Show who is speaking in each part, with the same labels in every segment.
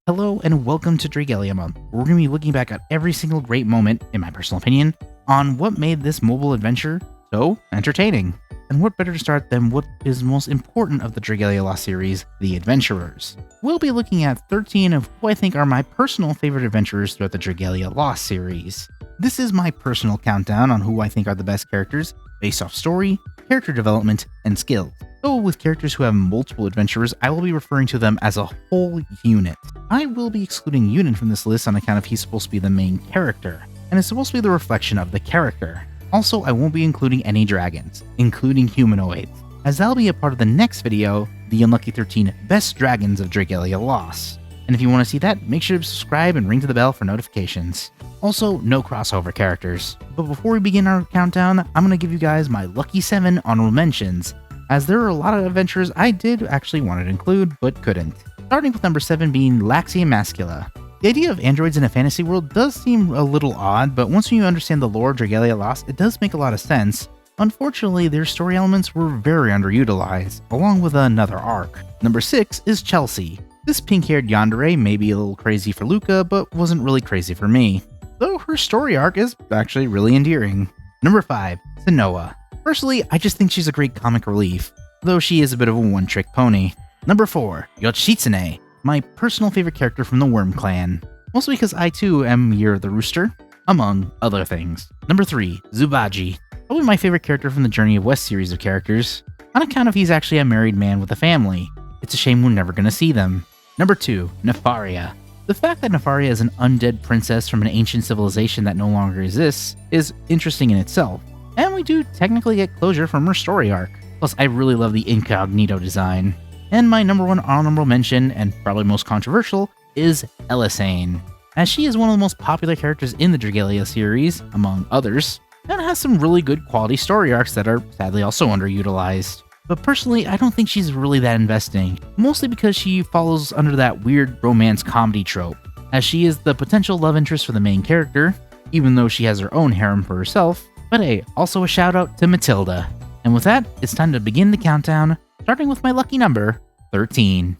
Speaker 1: Hello and welcome to Dragalia Month. We're going to be looking back at every single great moment, in my personal opinion, on what made this mobile adventure so entertaining. And what better to start than what is most important of the Dragalia Lost series, the adventurers. We'll be looking at 13 of who I think are my personal favorite adventurers throughout the Dragalia Lost series. This is my personal countdown on who I think are the best characters, based off story, character development, and skill. So with characters who have multiple adventurers, I will be referring to them as a whole unit. I will be excluding Unit from this list on account of he's supposed to be the main character, and is supposed to be the reflection of the character. Also, I won't be including any dragons, including humanoids, as that'll be a part of the next video, the Unlucky 13 Best Dragons of Dragalia Lost. And if you want to see that, make sure to subscribe and ring to the bell for notifications. Also, no crossover characters. But before we begin our countdown, I'm going to give you guys my lucky 7 honorable mentions, as there are a lot of adventures I did actually want to include, but couldn't. Starting with number 7 being Laxia Mascula. The idea of androids in a fantasy world does seem a little odd, but once you understand the lore of Dragalia Lost, it does make a lot of sense. Unfortunately, their story elements were very underutilized, along with another arc. Number 6 is Chelsea. This pink-haired yandere may be a little crazy for Luca, but wasn't really crazy for me, though her story arc is actually really endearing. Number 5, Sanoa. Personally, I just think she's a great comic relief, though she is a bit of a one-trick pony. Number 4, Yoshitsune. My personal favorite character from the Worm Clan, mostly because I too am Year the Rooster, among other things. Number 3, Zubaji. Probably my favorite character from the Journey of West series of characters, on account of he's actually a married man with a family. It's a shame we're never going to see them. Number 2, Nefaria. The fact that Nefaria is an undead princess from an ancient civilization that no longer exists is interesting in itself, and we do technically get closure from her story arc. Plus, I really love the incognito design. And my number 1 honorable mention, and probably most controversial, is Elisane, as she is one of the most popular characters in the Dragalia series, among others, and has some really good quality story arcs that are sadly also underutilized. But personally, I don't think she's really that investing, mostly because she follows under that weird romance comedy trope, as she is the potential love interest for the main character, even though she has her own harem for herself. But hey, also a shout out to Matilda. And with that, it's time to begin the countdown, starting with my lucky number, 13.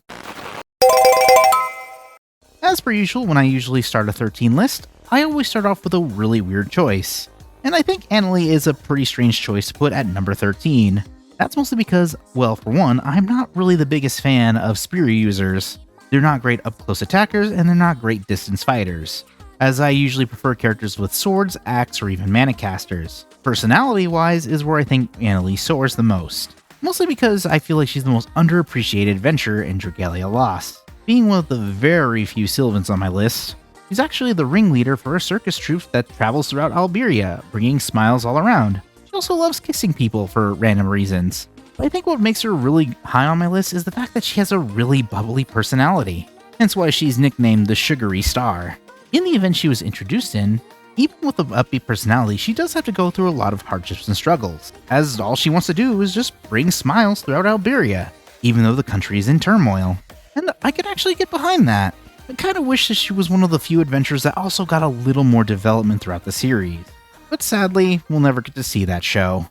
Speaker 1: As per usual, when I usually start a 13 list, I always start off with a really weird choice. And I think Annalie is a pretty strange choice to put at number 13. That's mostly because, well, for one, I'm not really the biggest fan of spear users. They're not great up-close attackers, and they're not great distance fighters, as I usually prefer characters with swords, axe, or even mana casters. Personality-wise is where I think Annalie soars the most, mostly because I feel like she's the most underappreciated adventurer in Dragalia Lost. Being one of the very few Sylvans on my list, she's actually the ringleader for a circus troupe that travels throughout Alberia, bringing smiles all around. She also loves kissing people for random reasons. But I think what makes her really high on my list is the fact that she has a really bubbly personality, hence why she's nicknamed the Sugary Star. In the event she was introduced in, even with an upbeat personality, she does have to go through a lot of hardships and struggles, as all she wants to do is just bring smiles throughout Alberia, even though the country is in turmoil. And I could actually get behind that. I kind of wish that she was one of the few adventurers that also got a little more development throughout the series. But sadly, we'll never get to see that show.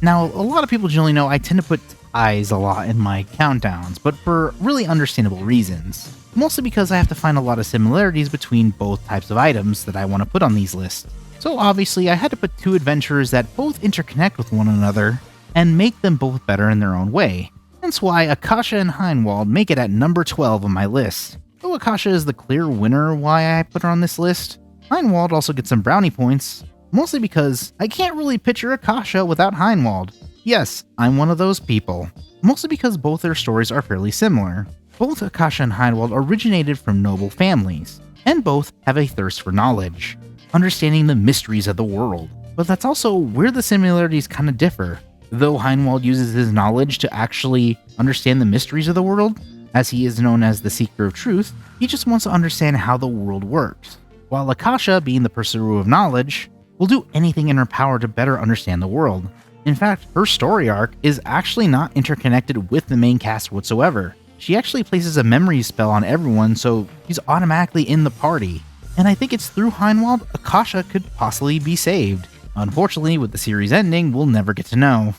Speaker 1: Now, a lot of people generally know I tend to put ties a lot in my countdowns, but for really understandable reasons. Mostly because I have to find a lot of similarities between both types of items that I want to put on these lists. So obviously I had to put 2 adventurers that both interconnect with one another, and make them both better in their own way. Hence why Akasha and Heinwald make it at number 12 on my list. Though Akasha is the clear winner why I put her on this list, Heinwald also gets some brownie points, mostly because I can't really picture Akasha without Heinwald. Yes, I'm one of those people. Mostly because both their stories are fairly similar. Both Akasha and Heinwald originated from noble families, and both have a thirst for knowledge, understanding the mysteries of the world. But that's also where the similarities kind of differ. Though Heinwald uses his knowledge to actually understand the mysteries of the world, as he is known as the Seeker of Truth, he just wants to understand how the world works. While Akasha, being the pursuer of knowledge, will do anything in her power to better understand the world. In fact, her story arc is actually not interconnected with the main cast whatsoever. She actually places a memory spell on everyone, so she's automatically in the party. And I think it's through Heinwald Akasha could possibly be saved. Unfortunately, with the series ending, we'll never get to know.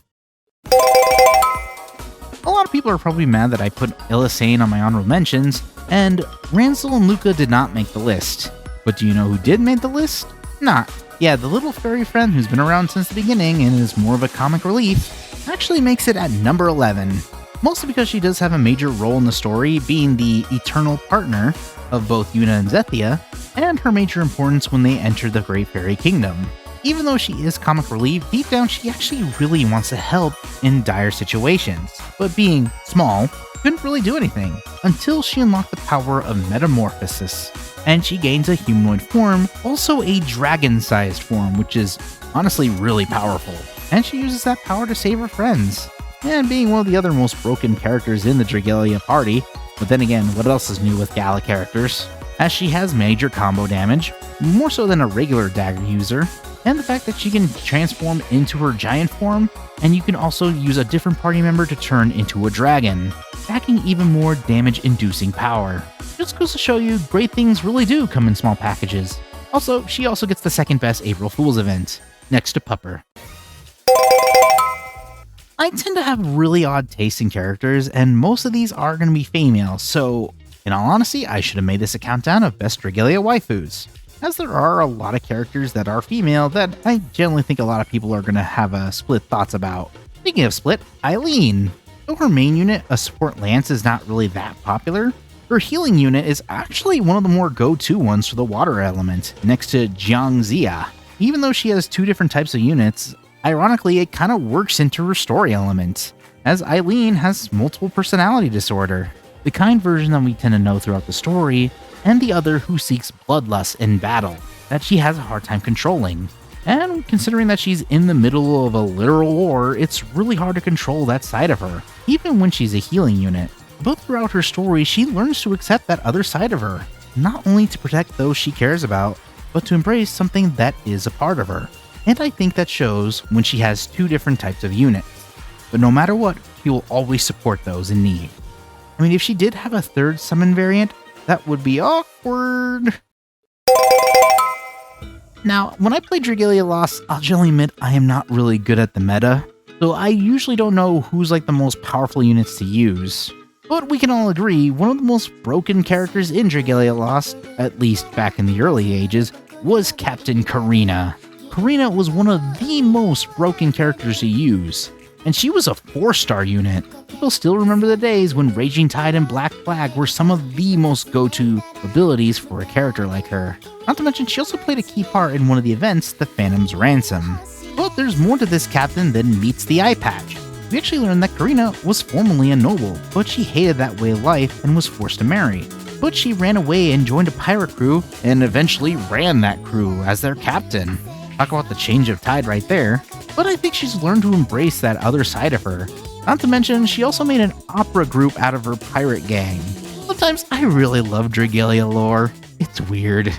Speaker 1: of people are probably mad that I put Elisane on my honorable mentions, and Ransel and Luca did not make the list. But do you know who did make the list? Not. Yeah, the little fairy friend who's been around since the beginning and is more of a comic relief actually makes it at number 11. Mostly because she does have a major role in the story, being the eternal partner of both Yuna and Zethia, and her major importance when they enter the Great Fairy Kingdom. Even though she is comic relief, deep down she actually really wants to help in dire situations, but being small, couldn't really do anything, until she unlocked the power of metamorphosis, and she gains a humanoid form, also a dragon-sized form, which is honestly really powerful, and she uses that power to save her friends. And being one of the other most broken characters in the Dragalia party, but then again, what else is new with Gala characters? As she has major combo damage, more so than a regular dagger user, and the fact that she can transform into her giant form, and you can also use a different party member to turn into a dragon, packing even more damage-inducing power. Just goes to show you, great things really do come in small packages. Also, she also gets the second best April Fool's event, next to Pupper. I tend to have really odd taste in characters, and most of these are going to be female, so in all honesty, I should have made this a countdown of best Dragalia waifus, as there are a lot of characters that are female that I generally think a lot of people are going to have split thoughts about. Speaking of split, Eileen. Though her main unit, a support lance, is not really that popular, her healing unit is actually one of the more go-to ones for the water element, next to Jiangxia. Even though she has two different types of units, ironically, it kind of works into her story element, as Eileen has multiple personality disorder, the kind version that we tend to know throughout the story, and the other who seeks bloodlust in battle, that she has a hard time controlling. And considering that she's in the middle of a literal war, it's really hard to control that side of her, even when she's a healing unit. But throughout her story, she learns to accept that other side of her, not only to protect those she cares about, but to embrace something that is a part of her. And I think that shows when she has two different types of units. But no matter what, she will always support those in need. I mean, if she did have a third summon variant, that would be awkward. Now, when I play Dragalia Lost, I'll generally admit I am not really good at the meta, so I usually don't know who's like the most powerful units to use. But we can all agree, one of the most broken characters in Dragalia Lost, at least back in the early ages, was Captain Karina. Karina was one of the most broken characters to use, and she was a 4-star unit. People still remember the days when Raging Tide and Black Flag were some of the most go-to abilities for a character like her. Not to mention, she also played a key part in one of the events, the Phantom's Ransom. But there's more to this captain than meets the eye patch. We actually learned that Karina was formerly a noble, but she hated that way of life and was forced to marry. But she ran away and joined a pirate crew, and eventually ran that crew as their captain. Talk about the change of tide right there. But I think she's learned to embrace that other side of her. Not to mention, she also made an opera group out of her pirate gang. Sometimes I really love Dragalia lore. It's weird.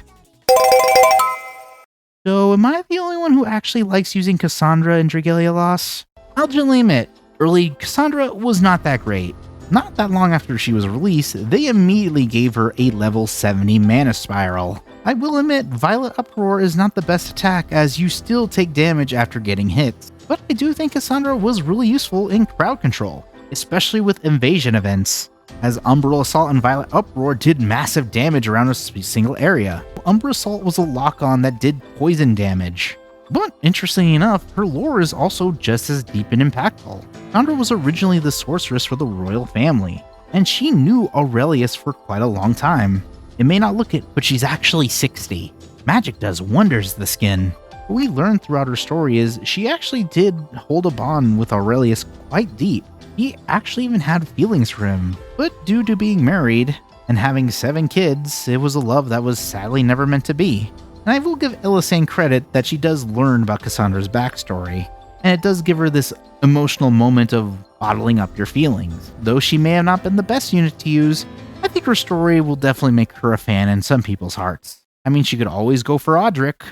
Speaker 1: So am I the only one who actually likes using Cassandra in Dragalia Lost? I'll gently admit, early Cassandra was not that great. Not that long after she was released, they immediately gave her a level 70 mana spiral. I will admit, Violet Uproar is not the best attack, as you still take damage after getting hit, but I do think Cassandra was really useful in crowd control, especially with invasion events, as Umbral Assault and Violet Uproar did massive damage around a single area. Umbral Assault was a lock-on that did poison damage. But interestingly enough, her lore is also just as deep and impactful. Cassandra was originally the sorceress for the royal family, and she knew Aurelius for quite a long time. It may not look it, but she's actually 60. Magic does wonders to the skin. What we learned throughout her story is she actually did hold a bond with Aurelius quite deep. He actually even had feelings for him, but due to being married and having 7 kids, it was a love that was sadly never meant to be. And I will give Elisane credit that she does learn about Cassandra's backstory, and it does give her this emotional moment of bottling up your feelings. Though she may have not been the best unit to use, I think her story will definitely make her a fan in some people's hearts. I mean, she could always go for Audric.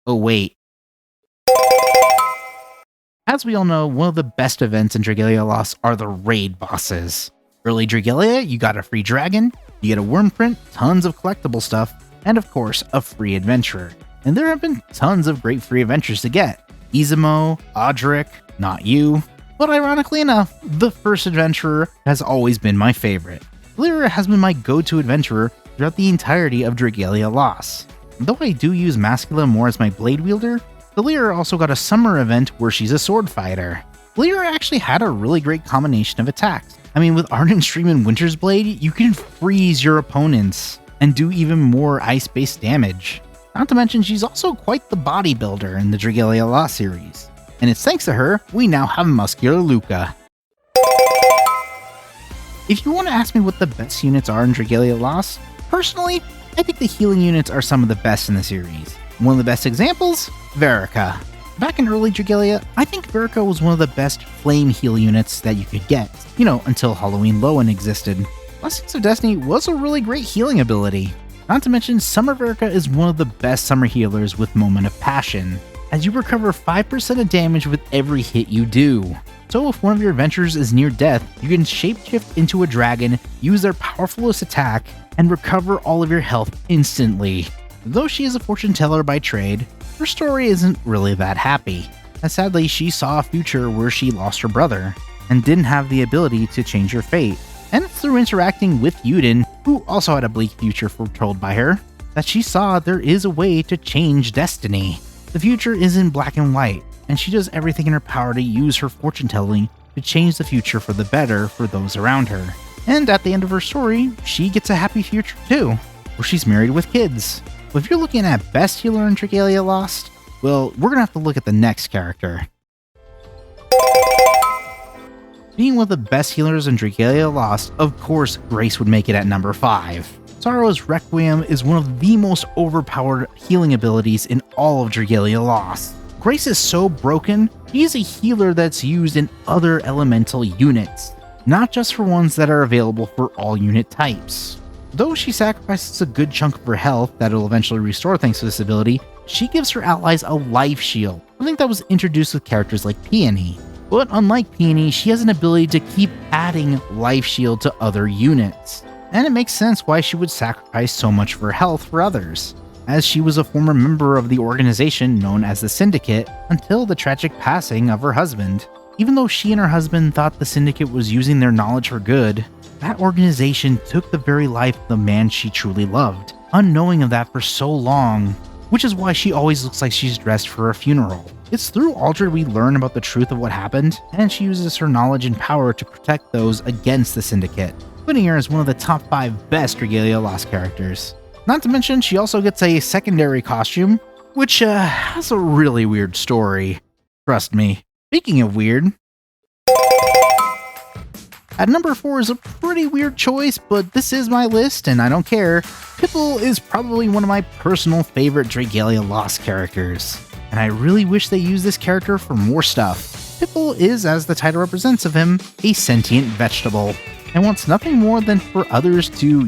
Speaker 1: Oh wait. As we all know, one of the best events in Dragalia Lost are the raid bosses. Early Dragalia, you got a free dragon, you get a worm print, tons of collectible stuff, and of course, a free adventurer. And there have been tons of great free adventures to get. Izamo, Audric, Not You. But ironically enough, the first adventurer has always been my favorite. Lyra has been my go-to adventurer throughout the entirety of Dragalia Lost. Though I do use Mascula more as my blade wielder, the Lyra also got a summer event where she's a sword fighter. Lyra actually had a really great combination of attacks. I mean, with Ardent Stream and Winter's Blade, you can freeze your opponents and do even more ice-based damage. Not to mention, she's also quite the bodybuilder in the Dragalia Lost series. And it's thanks to her, we now have Muscular Luca. If you want to ask me what the best units are in Dragalia Lost, personally, I think the healing units are some of the best in the series. One of the best examples? Verica. Back in early Dragalia, I think Verica was one of the best flame heal units that you could get, until Halloween Lowen existed. Blessings of Destiny was a really great healing ability. Not to mention, Summer Verica is one of the best summer healers with Moment of Passion, as you recover 5% of damage with every hit you do. So if one of your adventurers is near death, you can shapeshift into a dragon, use their powerfulest attack, and recover all of your health instantly. Though she is a fortune teller by trade, her story isn't really that happy, as sadly she saw a future where she lost her brother, and didn't have the ability to change her fate. And it's through interacting with Yuden, who also had a bleak future foretold by her, that she saw there is a way to change destiny. The future isn't black and white, and she does everything in her power to use her fortune telling to change the future for the better for those around her. And at the end of her story, she gets a happy future too, where she's married with kids. But if you're looking at best healer in Dragalia Lost, well, we're gonna have to look at the next character. Being one of the best healers in Dragalia Lost, of course Grace would make it at number 5. Sorrow's Requiem is one of the most overpowered healing abilities in all of Dragalia Lost. Grace is so broken, she is a healer that's used in other elemental units, not just for ones that are available for all unit types. Though she sacrifices a good chunk of her health that will eventually restore thanks to this ability, she gives her allies a life shield, something that was introduced with characters like Peony. But unlike Peony, she has an ability to keep adding life shield to other units. And it makes sense why she would sacrifice so much of her health for others, as she was a former member of the organization known as the Syndicate until the tragic passing of her husband. Even though she and her husband thought the Syndicate was using their knowledge for good, that organization took the very life of the man she truly loved, unknowing of that for so long, which is why she always looks like she's dressed for a funeral. It's through Aldred we learn about the truth of what happened, and she uses her knowledge and power to protect those against the Syndicate, putting her as one of the top 5 best Dragalia Lost characters. Not to mention, she also gets a secondary costume, which has a really weird story. Trust me. Speaking of weird, at number 4 is a pretty weird choice, but this is my list and I don't care. Pitbull is probably one of my personal favorite Dragalia Lost characters, and I really wish they used this character for more stuff. Pitbull is, as the title represents of him, a sentient vegetable, and wants nothing more than for others to,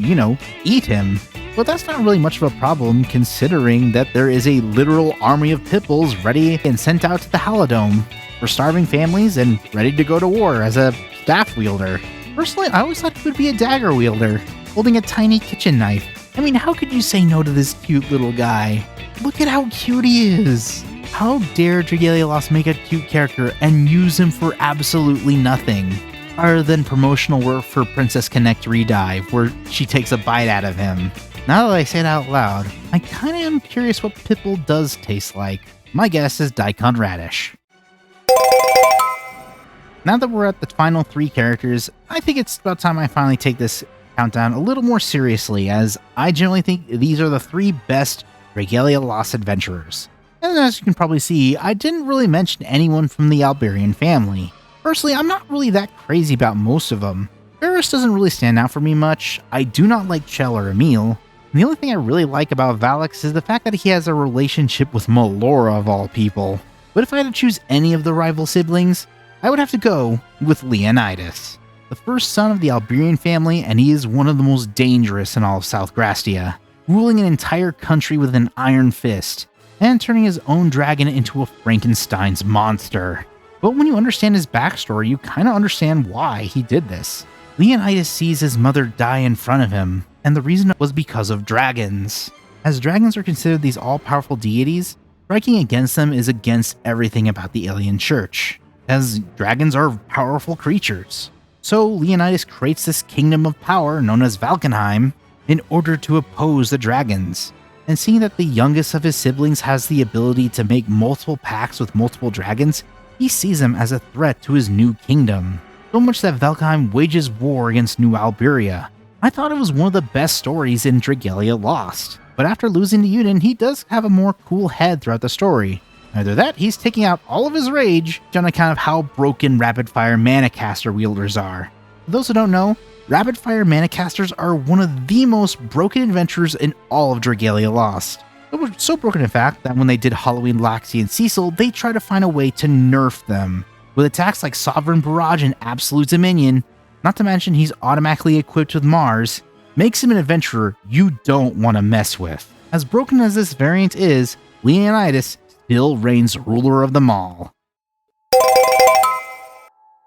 Speaker 1: eat him. But that's not really much of a problem considering that there is a literal army of Pitbulls ready and sent out to the Halidome for starving families and ready to go to war as a staff wielder. Personally, I always thought he would be a dagger wielder, holding a tiny kitchen knife. I mean, how could you say no to this cute little guy? Look at how cute he is! How dare Dragalia Lost make a cute character and use him for absolutely nothing, other than promotional work for Princess Connect Redive, where she takes a bite out of him. Now that I say it out loud, I kinda am curious what Pitbull does taste like. My guess is daikon radish. Now that we're at the final 3 characters, I think it's about time I finally take this countdown a little more seriously, as I generally think these are the 3 best Dragalia Lost adventurers. And as you can probably see, I didn't really mention anyone from the Alberian family. Personally, I'm not really that crazy about most of them. Ferris doesn't really stand out for me much. I do not like Chell or Emil. And the only thing I really like about Valix is the fact that he has a relationship with Melora of all people. But if I had to choose any of the rival siblings, I would have to go with Leonidas, the first son of the Alberian family, and he is one of the most dangerous in all of South Grastia, ruling an entire country with an iron fist, and turning his own dragon into a Frankenstein's monster. But when you understand his backstory, you kinda understand why he did this. Leonidas sees his mother die in front of him, and the reason was because of dragons. As dragons are considered these all-powerful deities, striking against them is against everything about the alien church. as dragons are powerful creatures. So Leonidas creates this kingdom of power known as Valkenheim in order to oppose the dragons. And seeing that the youngest of his siblings has the ability to make multiple pacts with multiple dragons, he sees them as a threat to his new kingdom. So much that Valkenheim wages war against New Alberia. I thought it was one of the best stories in Dragalia Lost, but after losing to Yuden, he does have a more cool head throughout the story. Either that, he's taking out all of his rage on account of how broken rapid-fire Manicaster wielders are. For those who don't know, rapid-fire Manicasters are one of the most broken adventurers in all of Dragalia Lost. They were so broken in fact that when they did Halloween Loxie and Cecil, they tried to find a way to nerf them. With attacks like Sovereign Barrage and Absolute Dominion, not to mention he's automatically equipped with Mars, makes him an adventurer you don't want to mess with. As broken as this variant is, Leonidas still reigns ruler of them all.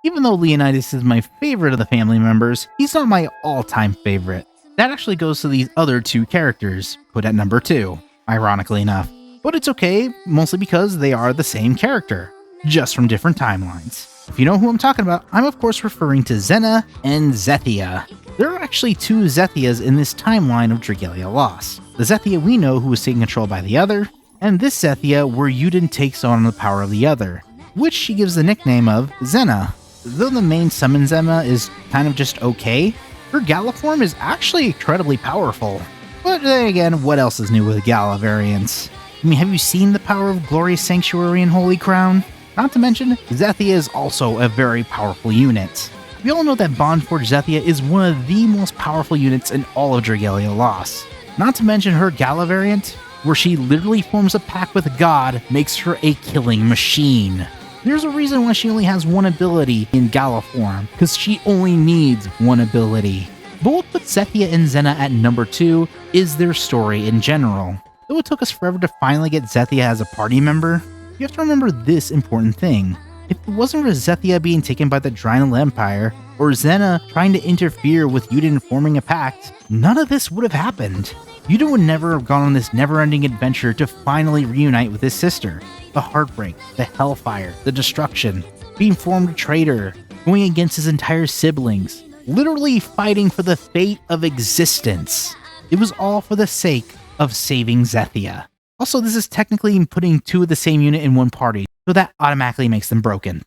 Speaker 1: Even though Leonidas is my favorite of the family members, he's not my all-time favorite. That actually goes to these other two characters, put at number 2, ironically enough. But it's okay, mostly because they are the same character, just from different timelines. If you know who I'm talking about, I'm of course referring to Zenna and Zethia. There are actually 2 Zethias in this timeline of Dragalia Lost. The Zethia we know who was taken control by the other, and this Zethia where Yuden takes on the power of the other, which she gives the nickname of Zenna. Though the main summon Zenna is kind of just okay, her Gala form is actually incredibly powerful. But then again, what else is new with Gala variants? I mean, have you seen the power of Glorious Sanctuary and Holy Crown? Not to mention, Zethia is also a very powerful unit. We all know that Bondforge Zethia is one of the most powerful units in all of Dragalia Lost. Not to mention her Gala variant, where she literally forms a pact with God, makes her a killing machine. There's a reason why she only has one ability in Gala form, because she only needs one ability. But what puts Zethia and Zenna at number 2 is their story in general. Though it took us forever to finally get Zethia as a party member, you have to remember this important thing. If it wasn't for Zethia being taken by the Dragalia Empire, or Zenna trying to interfere with Yuden forming a pact, none of this would have happened. Yuden would never have gone on this never-ending adventure to finally reunite with his sister. The heartbreak, the hellfire, the destruction, being formed a traitor, going against his entire siblings, literally fighting for the fate of existence. It was all for the sake of saving Zethia. Also, this is technically putting 2 of the same unit in one party, so that automatically makes them broken.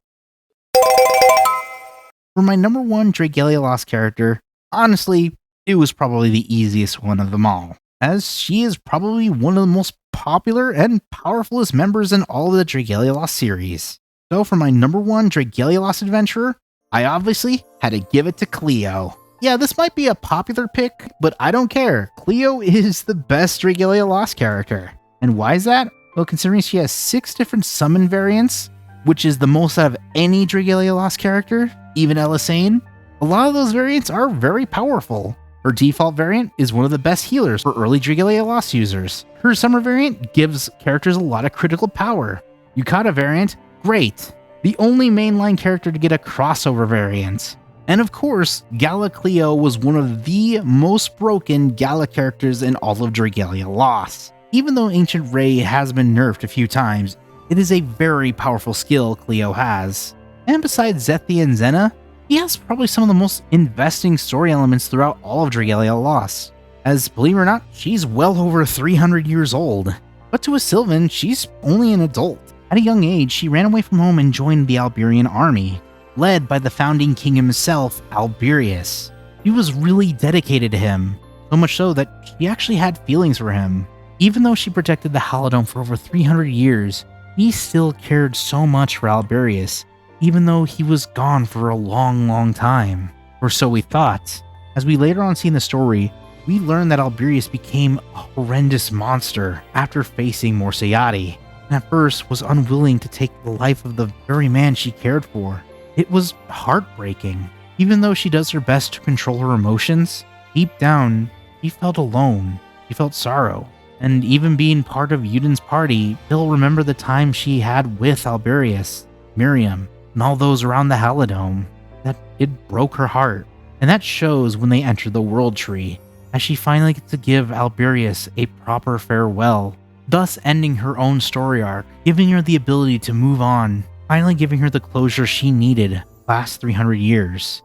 Speaker 1: For my number 1 Dragalia Lost character, honestly, it was probably the easiest one of them all, as she is probably one of the most popular and powerfulest members in all of the Dragalia Lost series. So for my number 1 Dragalia Lost adventurer, I obviously had to give it to Cleo. Yeah, this might be a popular pick, but I don't care. Cleo is the best Dragalia Lost character. And why is that? Well, considering she has 6 different summon variants, which is the most out of any Dragalia Lost character, even Elisane, a lot of those variants are very powerful. Her default variant is one of the best healers for early Dragalia Lost users. Her summer variant gives characters a lot of critical power. Yukata variant, great. The only mainline character to get a crossover variant. And of course, Gala Cleo was one of the most broken Gala characters in all of Dragalia Lost. Even though Ancient Ray has been nerfed a few times, it is a very powerful skill Cleo has. And besides Zethia and Zenna, he has probably some of the most investing story elements throughout all of Dragalia Lost. As, believe it or not, she's well over 300 years old. But to a Sylvan, she's only an adult. At a young age, she ran away from home and joined the Alberian army, led by the founding king himself, Alberius. She was really dedicated to him, so much so that she actually had feelings for him. Even though she protected the Halidome for over 300 years, he still cared so much for Alberius, even though he was gone for a long time. Or so we thought. As we later on see in the story, we learn that Alberius became a horrendous monster after facing Morsayati, and at first was unwilling to take the life of the very man she cared for. It was heartbreaking. Even though she does her best to control her emotions, deep down, she felt alone. She felt sorrow. And even being part of Yuden's party, she'll remember the time she had with Alberius, Miriam, and all those around the Halidome. That it broke her heart. And that shows when they enter the World Tree, as she finally gets to give Alberius a proper farewell, thus ending her own story arc, giving her the ability to move on finally giving her the closure she needed last 300 years.